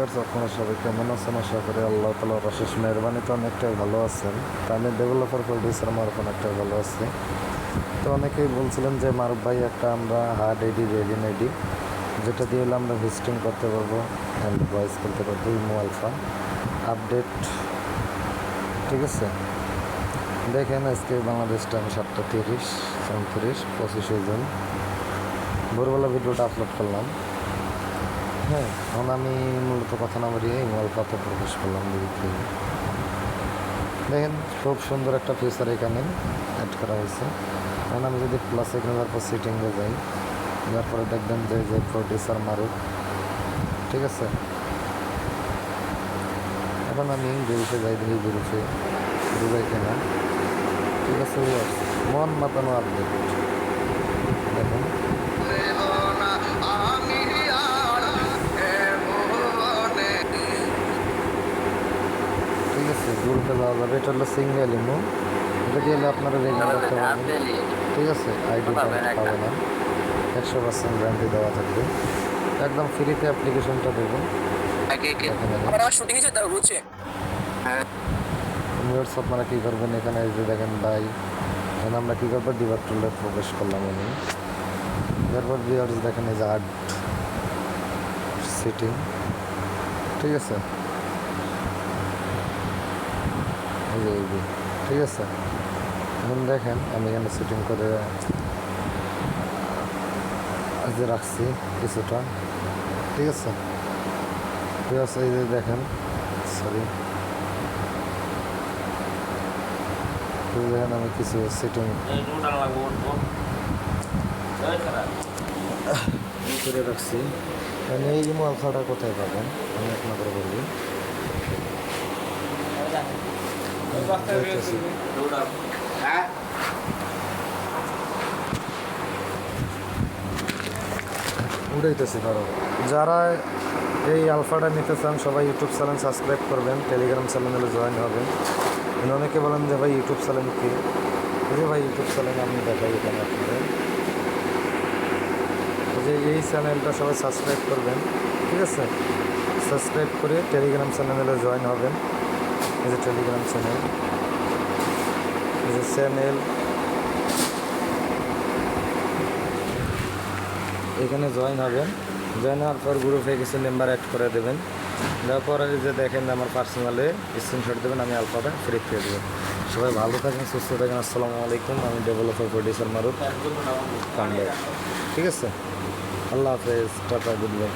Viewers, আপনারা সবাই কেমন আছেন? আশা করি আল্লাহ তাআলার অশেষ মেহেরবানিতে অনেকটাই ভালো আছেন। তো আমি ডেভেলপার প্রডিউসার মারুফ অনেকটাই ভালো আছি। তো অনেকেই বলছিলেন যে মারুফ ভাই একটা আমরা হার্ড এডি রেডিন এডি যেটা দিয়ে হলে আমরা ভিজিটিং করতে পারবো অ্যান্ড ভয়েস করতে পারবো ইমো আলফা আপডেট। ঠিক আছে, দেখেন আজকে বাংলাদেশ টাইম 7:30 25 জুন ভোরবেলা ভিডিওটা আপলোড করলাম। হ্যাঁ, এখন আমি মূলত কথা না বাড়িয়ে আলফাতে প্রবেশ করলাম। দেখেন খুব সুন্দর একটা ফিচার এখানে অ্যাড করা হয়েছে। এখন আমি যদি প্লাস এখানে যাওয়ার পর সিটিংয়ে যাই, যার পরে দেখবেন যে প্রডিউসার মারুফ। ঠিক আছে, এখন আমি গ্রুপে যাই, দেখি গ্রুপে ঢুকাই কিনা। ঠিক আছে, মন মাতানো আপডেট দেখুন। ঠিক আছে, গ্রুপে যাওয়া যাবে। এটা হলো সিঙ্গেল ইমো, এটা দিয়ে হলে আপনারা রেডিং করতে পারবেন। ঠিক আছে, আইডি পাবে না, 100% গ্যারান্টি দেওয়া থাকবে, একদম ফ্রিতে অ্যাপ্লিকেশনটা দেবেন। আপনারা কী করবেন, এখানে এই যে দেখেন ভাই, এখন আমরা কী করবো, ডিভার টুলে প্রবেশ করলাম আমি। তারপর ভিউয়ার্স দেখেন এই যে আর্ট সিটিং। ঠিক আছে, এই যে ঠিক আছে, এখন দেখেন আমি এখানে সিটিং করে যে রাখছি কিছুটা। ঠিক আছে, এই যে দেখেন, সরি দেখেন আমি কিছু সিটিং করে রাখছি। মানে এই ইমো আলফাটা কোথায় পাবেন আমি আপনাদের বলবি। উড়াইতেছি কারো। যারা এই আলফাটা নিতে চান সবাই ইউটিউব চ্যানেল সাবস্ক্রাইব করবেন, টেলিগ্রাম চ্যানেলে জয়েন হবেন। অনেকে বলেন যে ভাই ইউটিউব চ্যানেল কি, যে ভাই ইউটিউব চ্যানেল আমি দেখাই এখানে আপনাদের। যে এই চ্যানেলটা সবাই সাবস্ক্রাইব করবেন। ঠিক আছে, সাবস্ক্রাইব করে টেলিগ্রাম চ্যানেলে জয়েন হবেন। এই যে টেলিগ্রাম চ্যানেল, এই যে চ্যানেল, এখানে জয়েন হবেন। জয়েন হওয়ার পর গ্রুপে কিছু মেম্বার অ্যাড করে দেবেন। দেওয়ার পরে যে দেখেন আমার পার্সোনালে স্ক্রিনশট দেবেন, আমি আলফাটা ফ্রি পেয়ে দেবেন। সবাই ভালো থাকেন, সুস্থ থাকেন। আসসালামু আলাইকুম। আমি ডেভেলপার প্রডিউসার মারুফ কান্ডে। ঠিক আছে, আল্লাহ হাফেজ, টাটা, গুড বাই।